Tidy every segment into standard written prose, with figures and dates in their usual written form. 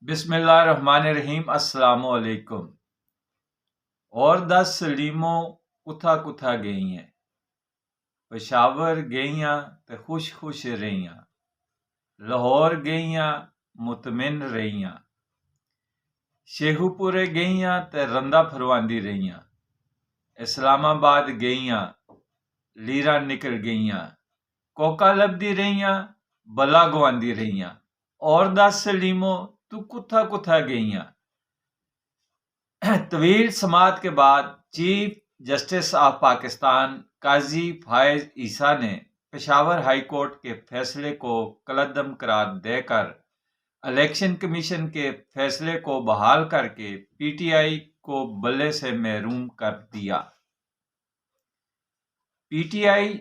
بسم اللہ الرحمن الرحیم۔ السلام علیکم۔ اور 10 سلیموں کتھا کتھا گئیاں، پشاور گئیاں تے خوش خوش رہیاں، لاہور گئیاں مطمئن رہیاں، شیخو پورے گئیاں تے رندہ پھرواندی رہیاں، اسلام آباد گئیاں لیراں نکل گئیاں، کوکا لبدی رہیاں بلا گواندی رہیاں۔ اور 10 سلیموں تو کتھا کتھا گئیاں۔ طویل سماعت کے بعد چیف جسٹس آف پاکستان قاضی فائز عیسیٰ نے پشاور ہائی کورٹ کے فیصلے کو کالعدم قرار دے کر الیکشن کمیشن کے فیصلے کو بحال کر کے پی ٹی آئی کو بلے سے محروم کر دیا۔ پی ٹی آئی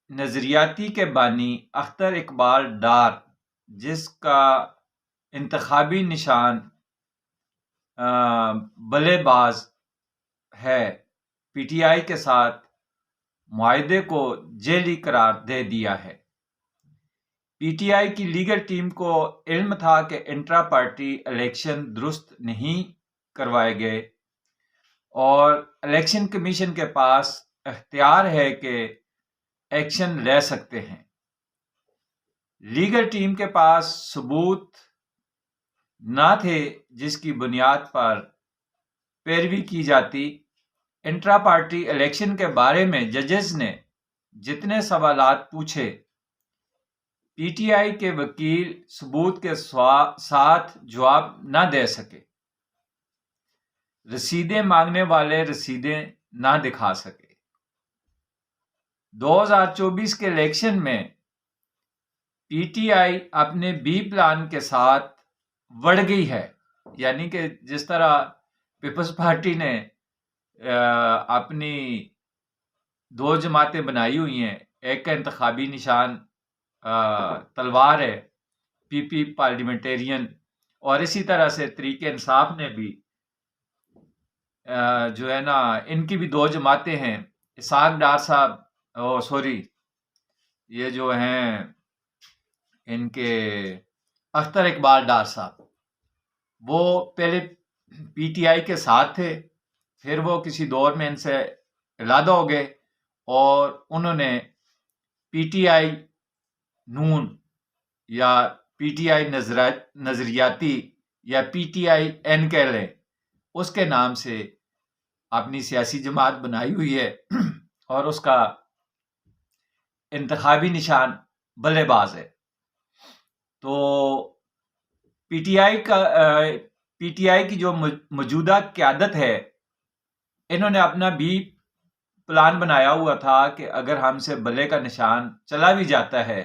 نظریاتی کے بانی اختر اقبال ڈار، جس کا انتخابی نشان بلے باز ہے، پی ٹی آئی کے ساتھ معاہدے کو جعلی قرار دے دیا ہے۔ پی ٹی آئی کی لیگل ٹیم کو علم تھا کہ انٹرا پارٹی الیکشن درست نہیں کروائے گئے اور الیکشن کمیشن کے پاس اختیار ہے کہ ایکشن لے سکتے ہیں۔ لیگل ٹیم کے پاس ثبوت نہ تھے جس کی بنیاد پر پیروی کی جاتی۔ انٹرا پارٹی الیکشن کے بارے میں ججز نے جتنے سوالات پوچھے، پی ٹی آئی کے وکیل ثبوت کے ساتھ جواب نہ دے سکے۔ رسیدیں مانگنے والے رسیدیں نہ دکھا سکے۔ 2024 کے الیکشن میں پی ٹی آئی اپنے بی پلان کے ساتھ بڑھ گئی ہے، یعنی کہ جس طرح پیپلز پارٹی نے اپنی 2 جماعتیں بنائی ہوئی ہیں، ایک کا انتخابی نشان تلوار ہے، پی پی پارلیمنٹیرین، اور اسی طرح سے تحریک انصاف نے بھی جو ہے نا، ان کی بھی 2 جماعتیں ہیں، اسحاق ڈار صاحب یہ جو ہیں ان کے اختر اقبال ڈار صاحب، وہ پہلے پی ٹی آئی کے ساتھ تھے، پھر وہ کسی دور میں ان سے علیحدہ ہو گئے اور انہوں نے پی ٹی آئی نون یا پی ٹی آئی نظریاتی یا پی ٹی آئی این کہہ لیں، اس کے نام سے اپنی سیاسی جماعت بنائی ہوئی ہے اور اس کا انتخابی نشان بلے باز ہے۔ تو پی ٹی آئی کی جو موجودہ قیادت ہے، انہوں نے اپنا بھی پلان بنایا ہوا تھا کہ اگر ہم سے بلے کا نشان چلا بھی جاتا ہے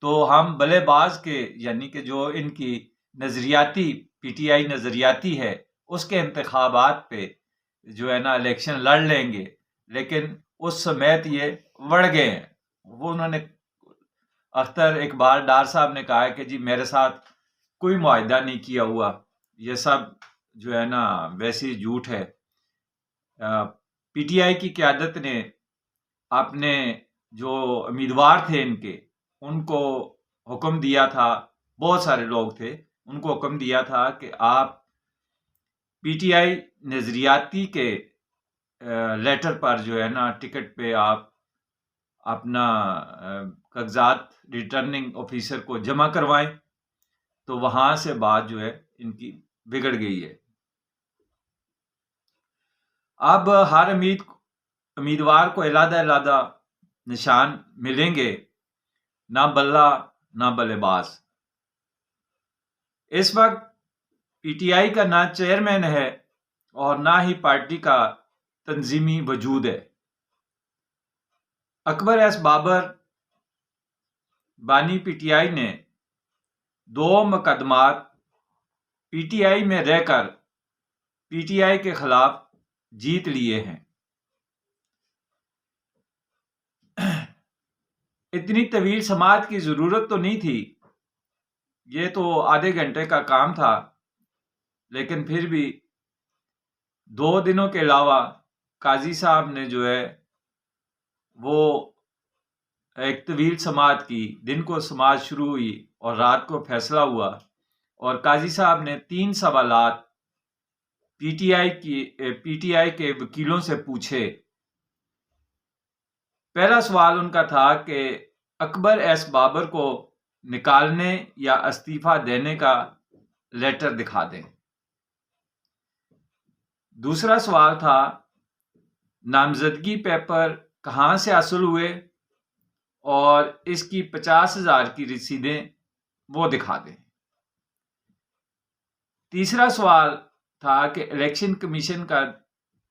تو ہم بلے باز کے، یعنی کہ جو ان کی نظریاتی پی ٹی آئی نظریاتی ہے، اس کے انتخابات پہ جو ہے نا الیکشن لڑ لیں گے، لیکن اس سمیت یہ بڑھ گئے ہیں۔ وہ انہوں نے اختر اقبال ڈار صاحب نے کہا ہے کہ جی میرے ساتھ کوئی معاہدہ نہیں کیا ہوا، یہ سب جو ہے نا ویسی جھوٹ ہے۔ پی ٹی آئی کی قیادت نے اپنے جو امیدوار تھے ان کو حکم دیا تھا، بہت سارے لوگ تھے، ان کو حکم دیا تھا کہ آپ پی ٹی آئی نظریاتی کے لیٹر پر جو ہے نا ٹکٹ پہ آپ اپنا کاغذات ریٹرننگ آفیسر کو جمع کروائیں، تو وہاں سے بات جو ہے ان کی بگڑ گئی ہے۔ اب ہر امیدوار کو علیحدہ نشان ملیں گے، نہ بلہ نہ بلے باز۔ اس وقت پی ٹی آئی کا نہ چیئرمین ہے اور نہ ہی پارٹی کا تنظیمی وجود ہے۔ اکبر ایس بابر بانی پی ٹی آئی نے 2 مقدمات پی ٹی آئی میں رہ کر پی ٹی آئی کے خلاف جیت لیے ہیں۔ اتنی طویل سماعت کی ضرورت تو نہیں تھی، یہ تو آدھے گھنٹے کا کام تھا، لیکن پھر بھی 2 دنوں کے علاوہ قاضی صاحب نے جو ہے وہ ایک طویل سماعت کی۔ دن کو سماعت شروع ہوئی اور رات کو فیصلہ ہوا، اور قاضی صاحب نے 3 سوالات پی ٹی آئی کے وکیلوں سے پوچھے۔ پہلا سوال ان کا تھا کہ اکبر ایس بابر کو نکالنے یا استعفیٰ دینے کا لیٹر دکھا دیں۔ دوسرا سوال تھا نامزدگی پیپر کہاں سے حاصل ہوئے اور اس کی 50,000 کی رسیدیں وہ دکھا دیں۔ تیسرا سوال تھا کہ الیکشن کمیشن کا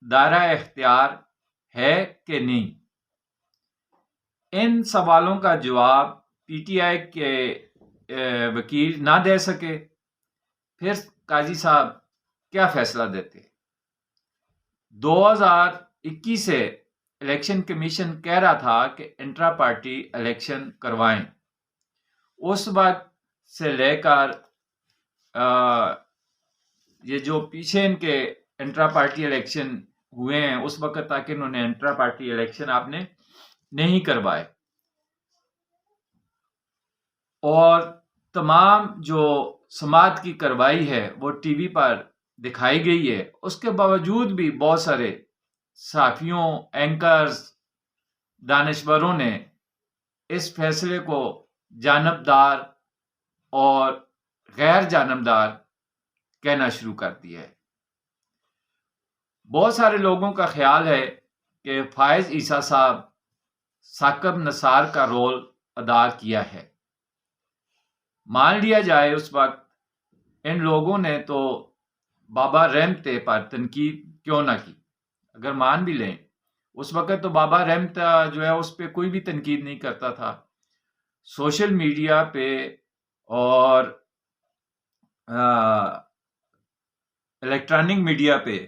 دائرہ اختیار ہے کہ نہیں۔ ان سوالوں کا جواب پی ٹی آئی کے وکیل نہ دے سکے، پھر قاضی صاحب کیا فیصلہ دیتے؟ 2021 سے الیکشن کمیشن کہہ رہا تھا کہ انٹرا پارٹی الیکشن کروائیں۔ اس وقت سے لے کر یہ جو پیچھے ان کے انٹرا پارٹی الیکشن ہوئے ہیں اس وقت تک انہوں نے انٹرا پارٹی الیکشن آپ نے نہیں کروائے، اور تمام جو سماعت کی کارروائی ہے وہ ٹی وی پر دکھائی گئی ہے۔ اس کے باوجود بھی بہت سارے صحافیوں، اینکرز، دانشوروں نے اس فیصلے کو جانبدار اور غیر جانبدار کہنا شروع کر دیا ہے۔ بہت سارے لوگوں کا خیال ہے کہ فائز عیسیٰ صاحب ثاقب نثار کا رول ادا کیا ہے۔ مان لیا جائے اس وقت ان لوگوں نے تو بابا رحمتے پر تنقید کیوں نہ کی، اگر مان بھی لیں اس وقت تو بابا رحمتا جو ہے اس پہ کوئی بھی تنقید نہیں کرتا تھا۔ سوشل میڈیا پہ اور الیکٹرانک میڈیا پہ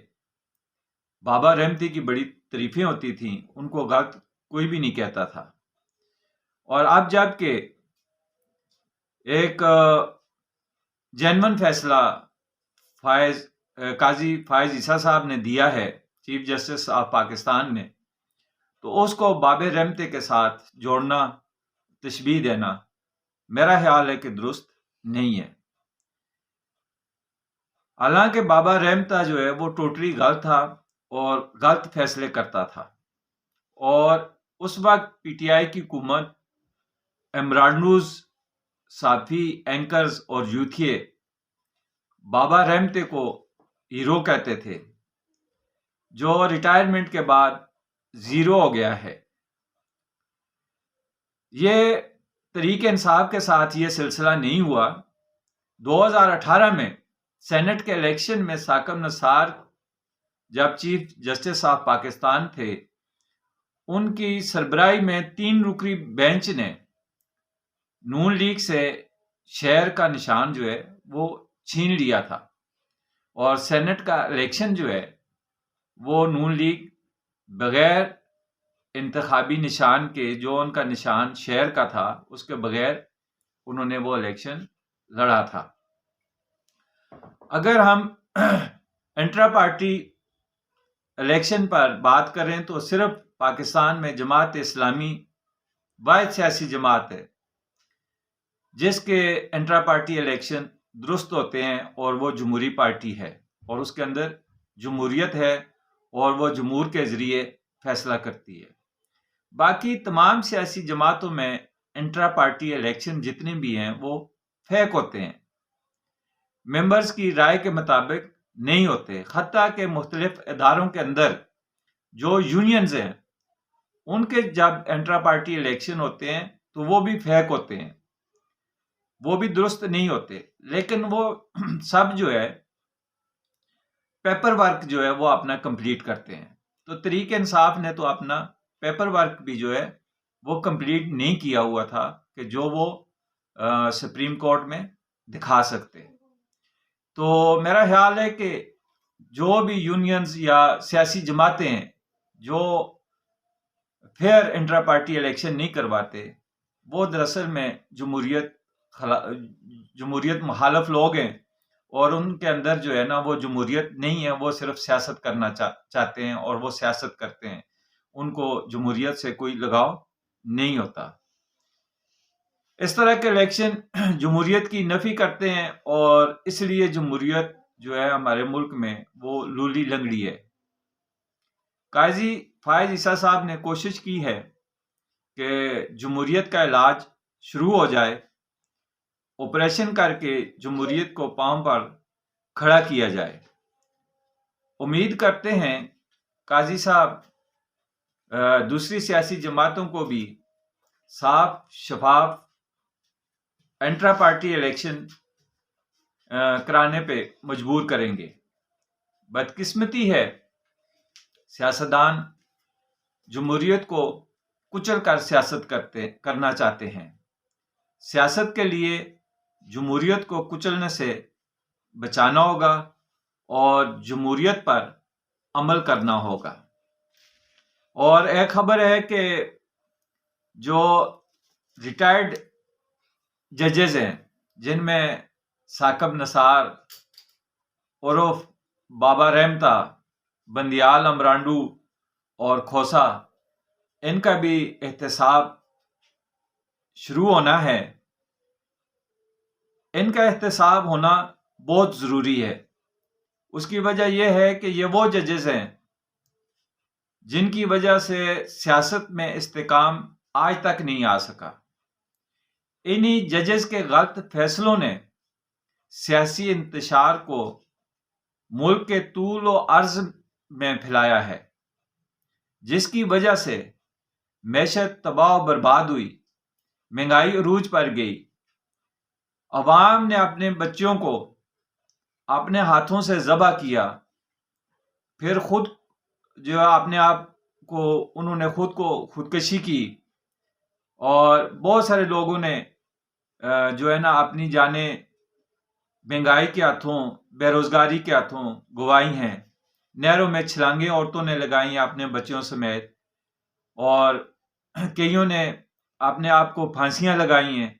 بابا رحمتی کی بڑی تعریفیں ہوتی تھیں، ان کو غلط کوئی بھی نہیں کہتا تھا۔ اور اب جب کہ ایک جینون فیصلہ قاضی فائز عیسیٰ صاحب نے دیا ہے، چیف جسٹس آف پاکستان نے، تو اس کو بابا رحمتے کے ساتھ جوڑنا، تشبیہ دینا میرا خیال ہے کہ درست نہیں ہے۔ حالانکہ بابا رحمتا جو ہے وہ ٹوٹلی غلط تھا اور غلط فیصلے کرتا تھا، اور اس وقت پی ٹی آئی کی حکومت امرانوز، صحافی، اینکرز اور یوتھیے بابا رحمتے کو ہیرو کہتے تھے، جو ریٹائرمنٹ کے بعد زیرو ہو گیا ہے۔ یہ تحریک انصاف کے ساتھ یہ سلسلہ نہیں ہوا۔ 2018 میں سینٹ کے الیکشن میں ثاقب نثار جب چیف جسٹس آف پاکستان تھے، ان کی سربراہی میں 3 رکنی بینچ نے نون لیگ سے شہر کا نشان جو ہے وہ چھین لیا تھا، اور سینٹ کا الیکشن جو ہے وہ نون لیگ بغیر انتخابی نشان کے، جو ان کا نشان شہر کا تھا، اس کے بغیر انہوں نے وہ الیکشن لڑا تھا۔ اگر ہم انٹرا پارٹی الیکشن پر بات کریں تو صرف پاکستان میں جماعت اسلامی واحد سیاسی جماعت ہے جس کے انٹرا پارٹی الیکشن درست ہوتے ہیں، اور وہ جمہوری پارٹی ہے، اور اس کے اندر جمہوریت ہے، اور وہ جمہور کے ذریعے فیصلہ کرتی ہے۔ باقی تمام سیاسی جماعتوں میں انٹرا پارٹی الیکشن جتنے بھی ہیں وہ فیک ہوتے ہیں، ممبرز کی رائے کے مطابق نہیں ہوتے، حتیٰ کہ مختلف اداروں کے اندر جو یونینز ہیں ان کے جب انٹرا پارٹی الیکشن ہوتے ہیں تو وہ بھی فیک ہوتے ہیں، وہ بھی درست نہیں ہوتے، لیکن وہ سب جو ہے پیپر ورک جو ہے وہ اپنا کمپلیٹ کرتے ہیں۔ تو تحریک انصاف نے تو اپنا پیپر ورک بھی جو ہے وہ کمپلیٹ نہیں کیا ہوا تھا کہ جو وہ سپریم کورٹ میں دکھا سکتے۔ تو میرا خیال ہے کہ جو بھی یونینز یا سیاسی جماعتیں ہیں جو فیئر انٹرا پارٹی الیکشن نہیں کرواتے، وہ دراصل میں جمہوریت مخالف لوگ ہیں، اور ان کے اندر جو ہے نا وہ جمہوریت نہیں ہے، وہ صرف سیاست کرنا چاہتے ہیں، اور وہ سیاست کرتے ہیں، ان کو جمہوریت سے کوئی لگاؤ نہیں ہوتا۔ اس طرح کے الیکشن جمہوریت کی نفی کرتے ہیں، اور اس لیے جمہوریت جو ہے ہمارے ملک میں وہ لولی لنگڑی ہے۔ قاضی فائز عیسیٰ صاحب نے کوشش کی ہے کہ جمہوریت کا علاج شروع ہو جائے، آپریشن کر کے جمہوریت کو پاؤں پر کھڑا کیا جائے۔ امید کرتے ہیں قاضی صاحب دوسری سیاسی جماعتوں کو بھی صاف شفاف انٹرا پارٹی الیکشن کرانے پہ مجبور کریں گے۔ بدقسمتی ہے سیاستدان جمہوریت کو کچل کر سیاست کرنا چاہتے ہیں۔ سیاست کے لیے جمہوریت کو کچلنے سے بچانا ہوگا اور جمہوریت پر عمل کرنا ہوگا۔ اور ایک خبر ہے کہ جو ریٹائرڈ ججز ہیں، جن میں ثاقب نثار عرف بابا رحمتا، بندیال امرانڈو اور کھوسا، ان کا بھی احتساب شروع ہونا ہے۔ ان کا احتساب ہونا بہت ضروری ہے۔ اس کی وجہ یہ ہے کہ یہ وہ ججز ہیں جن کی وجہ سے سیاست میں استحکام آج تک نہیں آ سکا۔ انہی ججز کے غلط فیصلوں نے سیاسی انتشار کو ملک کے طول و عرض میں پھیلایا ہے، جس کی وجہ سے معیشت تباہ و برباد ہوئی، مہنگائی عروج پر گئی، عوام نے اپنے بچوں کو اپنے ہاتھوں سے ذبح کیا، پھر خود جو اپنے آپ کو انہوں نے خودکشی کی، اور بہت سارے لوگوں نے جو ہے نا اپنی جانیں مہنگائی کے ہاتھوں، بے روزگاری کے ہاتھوں گوائی ہیں۔ نہروں میں چھلانگیں عورتوں نے لگائی ہیں اپنے بچوں سمیت، اور کئیوں نے اپنے آپ کو پھانسیاں لگائی ہیں۔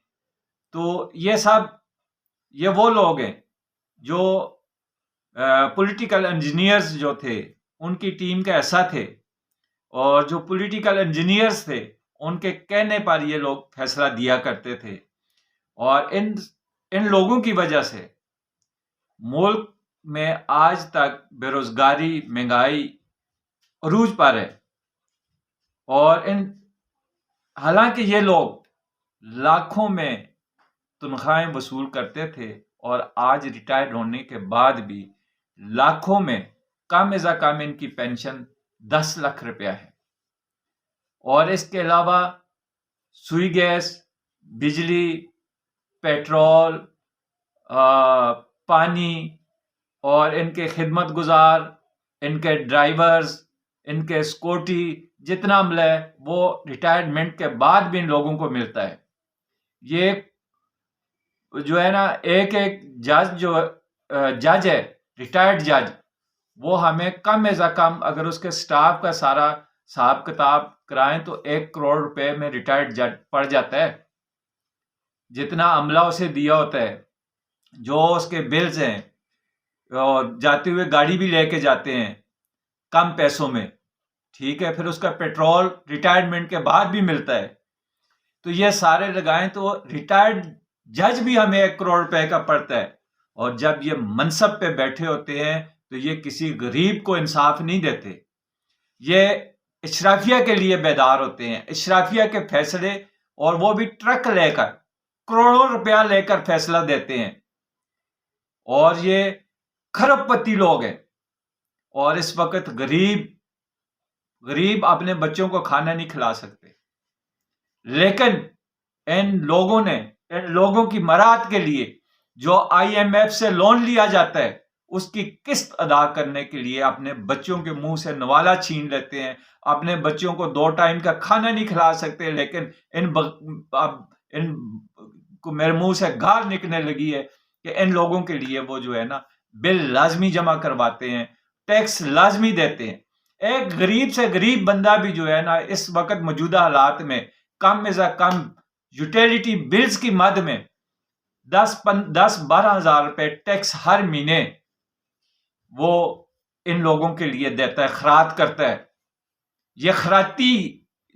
تو یہ وہ لوگ ہیں جو پولیٹیکل انجینئرز جو تھے، ان کی ٹیم کا حصہ تھے، اور جو پولیٹیکل انجینئرز تھے ان کے کہنے پر یہ لوگ فیصلہ دیا کرتے تھے، اور ان لوگوں کی وجہ سے ملک میں آج تک بے روزگاری، مہنگائی عروج پر ہے۔ اور حالانکہ یہ لوگ لاکھوں میں تنخواہیں وصول کرتے تھے، اور آج ریٹائر ہونے کے بعد بھی لاکھوں میں کم از کم ان کی پینشن 10 لاکھ روپیہ ہے۔ اور اس کے علاوہ سوئی گیس، بجلی، پیٹرول، پانی، اور ان کے خدمت گزار، ان کے ڈرائیورز، ان کے سیکورٹی، جتنا عملہ ہے وہ ریٹائرمنٹ کے بعد بھی ان لوگوں کو ملتا ہے۔ یہ جو ہے نا ایک جج ہے، ریٹائرڈ جج، وہ ہمیں کم از کم اگر اس کے سٹاف کا سارا حساب کتاب کرائیں تو 1 کروڑ روپے میں ریٹائرڈ جج پڑ جاتا ہے۔ جتنا عملہ اسے دیا ہوتا ہے، جو اس کے بلز ہیں، اور جاتے ہوئے گاڑی بھی لے کے جاتے ہیں کم پیسوں میں، ٹھیک ہے، پھر اس کا پیٹرول ریٹائرمنٹ کے بعد بھی ملتا ہے، تو یہ سارے لگائیں تو ریٹائرڈ جج بھی ہمیں 1 کروڑ روپے کا پڑتا ہے۔ اور جب یہ منصب پہ بیٹھے ہوتے ہیں تو یہ کسی غریب کو انصاف نہیں دیتے، یہ اشرافیہ کے لیے بیدار ہوتے ہیں، اشرافیہ کے فیصلے، اور وہ بھی ٹرک لے کر کروڑوں روپیہ لے کر فیصلہ دیتے ہیں، اور یہ کھرب پتی لوگ ہیں۔ اور اس وقت غریب اپنے بچوں کو کھانا نہیں کھلا سکتے، لیکن ان لوگوں کی مراعات کے لیے جو IMF سے لون لیا جاتا ہے، اس کی قسط ادا کرنے کے لیے اپنے بچوں کے منہ سے نوالا چھین لیتے ہیں، اپنے بچوں کو 2 ٹائم کا کھانا نہیں کھلا سکتے، لیکن ان کو میرے منہ سے گال نکلنے لگی ہے کہ ان لوگوں کے لیے وہ جو ہے نا بل لازمی جمع کرواتے ہیں، ٹیکس لازمی دیتے ہیں۔ ایک غریب سے غریب بندہ بھی جو ہے نا اس وقت موجودہ حالات میں کم از کم یوٹیلیٹی بلز کی مد میں 10-12 ہزار روپے ٹیکس ہر مہینے وہ ان لوگوں کے لیے دیتا ہے، خراج کرتا ہے۔ یہ خراتی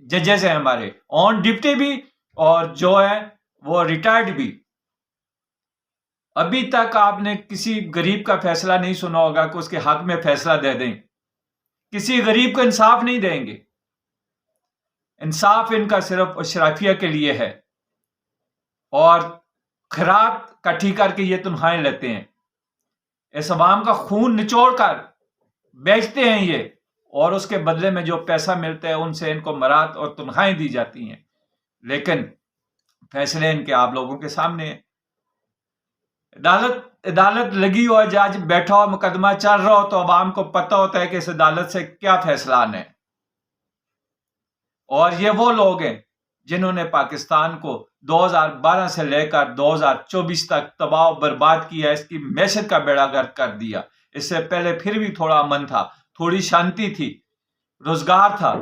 ججز ہیں ہمارے، آن ڈپٹی بھی، اور جو ہے وہ ریٹائرڈ بھی. ابھی تک آپ نے کسی غریب کا فیصلہ نہیں سنا ہوگا کہ اس کے حق میں فیصلہ دے دیں. کسی غریب کو انصاف نہیں دیں گے. انصاف ان کا صرف اشرافیہ کے لیے ہے اور خیرات کٹھی کر کے یہ تنخواہیں لیتے ہیں. اس عوام کا خون نچوڑ کر بیچتے ہیں یہ, اور اس کے بدلے میں جو پیسہ ملتا ہے ان سے ان کو مراد اور تنخواہیں دی جاتی ہیں. لیکن فیصلے ان کے آپ لوگوں کے سامنے ہیں. عدالت لگی ہو, جج بیٹھا ہو, مقدمہ چل رہا ہو, تو عوام کو پتہ ہوتا ہے کہ اس عدالت سے کیا فیصلہ آنا ہے. اور یہ وہ لوگ ہیں جنہوں نے پاکستان کو 2012 سے لے کر 2024 تک تباہ و برباد کیا, اس کی معیشت کا بیڑا غرق کر دیا. اس سے پہلے پھر بھی تھوڑا امن تھا, تھوڑی شانتی تھی, روزگار تھا.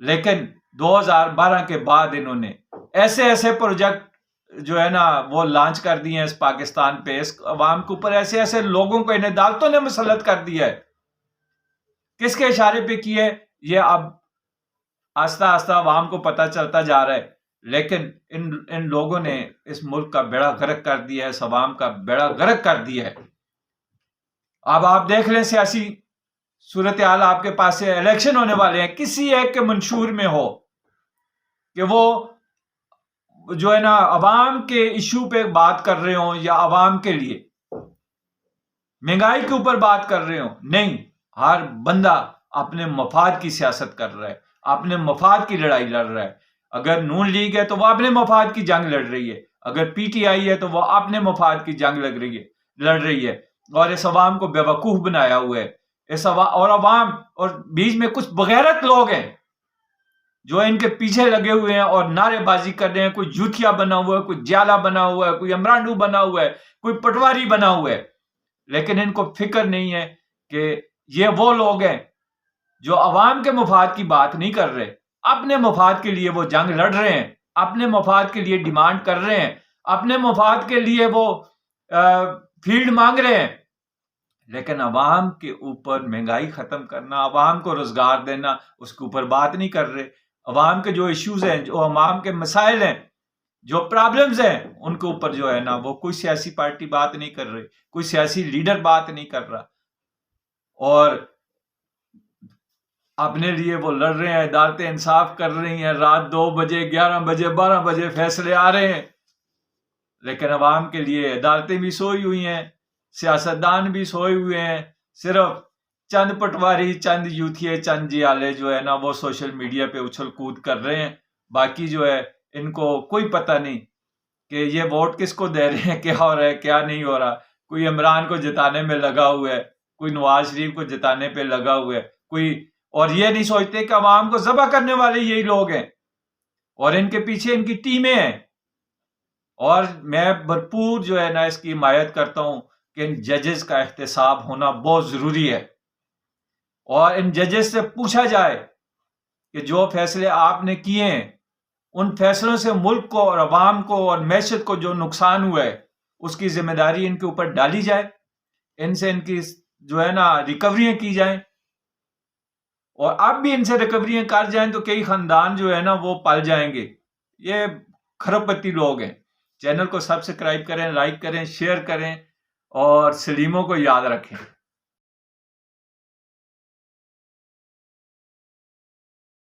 لیکن 2012 کے بعد انہوں نے ایسے پروجیکٹ جو ہے نا وہ لانچ کر دیے ہیں اس پاکستان پہ, اس عوام کے اوپر ایسے لوگوں کو ان عدالتوں نے مسلط کر دیا ہے. کس کے اشارے پہ کیے یہ اب آہستہ آہستہ عوام کو پتہ چلتا جا رہا ہے. لیکن ان لوگوں نے اس ملک کا بیڑا غرق کر دیا ہے, اس عوام کا بیڑا غرق کر دیا ہے. اب آپ دیکھ لیں سیاسی صورتحال آپ کے پاس ہے, الیکشن ہونے والے ہیں, کسی ایک کے منشور میں ہو کہ وہ جو ہے نا عوام کے ایشو پہ بات کر رہے ہوں یا عوام کے لیے مہنگائی کے اوپر بات کر رہے ہوں. نہیں, ہر بندہ اپنے مفاد کی سیاست کر رہا ہے, اپنے مفاد کی لڑائی لڑ رہا ہے. اگر نون لیگ ہے تو وہ اپنے مفاد کی جنگ لڑ رہی ہے, اگر پی ٹی آئی ہے تو وہ اپنے مفاد کی جنگ لڑ رہی ہے. اور اس عوام کو بیوقوف بنایا ہوا ہے. اور عوام اور بیچ میں کچھ بغیرت لوگ ہیں جو ان کے پیچھے لگے ہوئے ہیں اور نعرے بازی کر رہے ہیں. کوئی جوتیا بنا ہوا ہے, کوئی جالا بنا ہوا ہے, کوئی امرانڈو بنا ہوا ہے, کوئی پٹواری بنا ہوا ہے. لیکن ان کو فکر نہیں ہے کہ یہ وہ لوگ ہیں جو عوام کے مفاد کی بات نہیں کر رہے. اپنے مفاد کے لیے وہ جنگ لڑ رہے ہیں, اپنے مفاد کے لیے ڈیمانڈ کر رہے ہیں, اپنے مفاد کے لیے وہ فیلڈ مانگ رہے ہیں. لیکن عوام کے اوپر مہنگائی ختم کرنا, عوام کو روزگار دینا, اس کے اوپر بات نہیں کر رہے. عوام کے جو ایشوز ہیں, جو عوام کے مسائل ہیں, جو پرابلمز ہیں, ان کے اوپر جو ہے نا وہ کوئی سیاسی پارٹی بات نہیں کر رہی, کوئی سیاسی لیڈر بات نہیں کر رہا. اور اپنے لیے وہ لڑ رہے ہیں, عدالتیں انصاف کر رہی ہیں, رات 2 بجے 11 بجے 12 بجے فیصلے آ رہے ہیں. لیکن عوام کے لیے عدالتیں بھی سوئی ہوئی ہیں, سیاستدان بھی سوئے ہوئے ہیں. صرف چند پٹواری, چند یوتھیے, چند جیالے جو ہے نا وہ سوشل میڈیا پہ اچھل کود کر رہے ہیں. باقی جو ہے ان کو کوئی پتہ نہیں کہ یہ ووٹ کس کو دے رہے ہیں, کیا ہو رہا ہے, کیا نہیں ہو رہا. کوئی عمران کو جتانے میں لگا ہوا ہے, کوئی نواز شریف کو جتانے پہ لگا ہوا ہے, کوئی اور یہ نہیں سوچتے کہ عوام کو ذبح کرنے والے یہی لوگ ہیں اور ان کے پیچھے ان کی ٹیمیں ہیں. اور میں بھرپور جو ہے نا اس کی حمایت کرتا ہوں کہ ان ججز کا احتساب ہونا بہت ضروری ہے. اور ان ججز سے پوچھا جائے کہ جو فیصلے آپ نے کیے ہیں ان فیصلوں سے ملک کو اور عوام کو اور معیشت کو جو نقصان ہوا ہے اس کی ذمہ داری ان کے اوپر ڈالی جائے. ان سے ان کی جو ہے نا ریکوریاں کی جائیں, اور اب بھی ان سے ریکوریاں کر جائیں تو کئی خاندان جو ہے نا وہ پل جائیں گے. یہ کھرب پتی لوگ ہیں. چینل کو سبسکرائب کریں, لائک کریں, شیئر کریں اور سلیموں کو یاد رکھیں.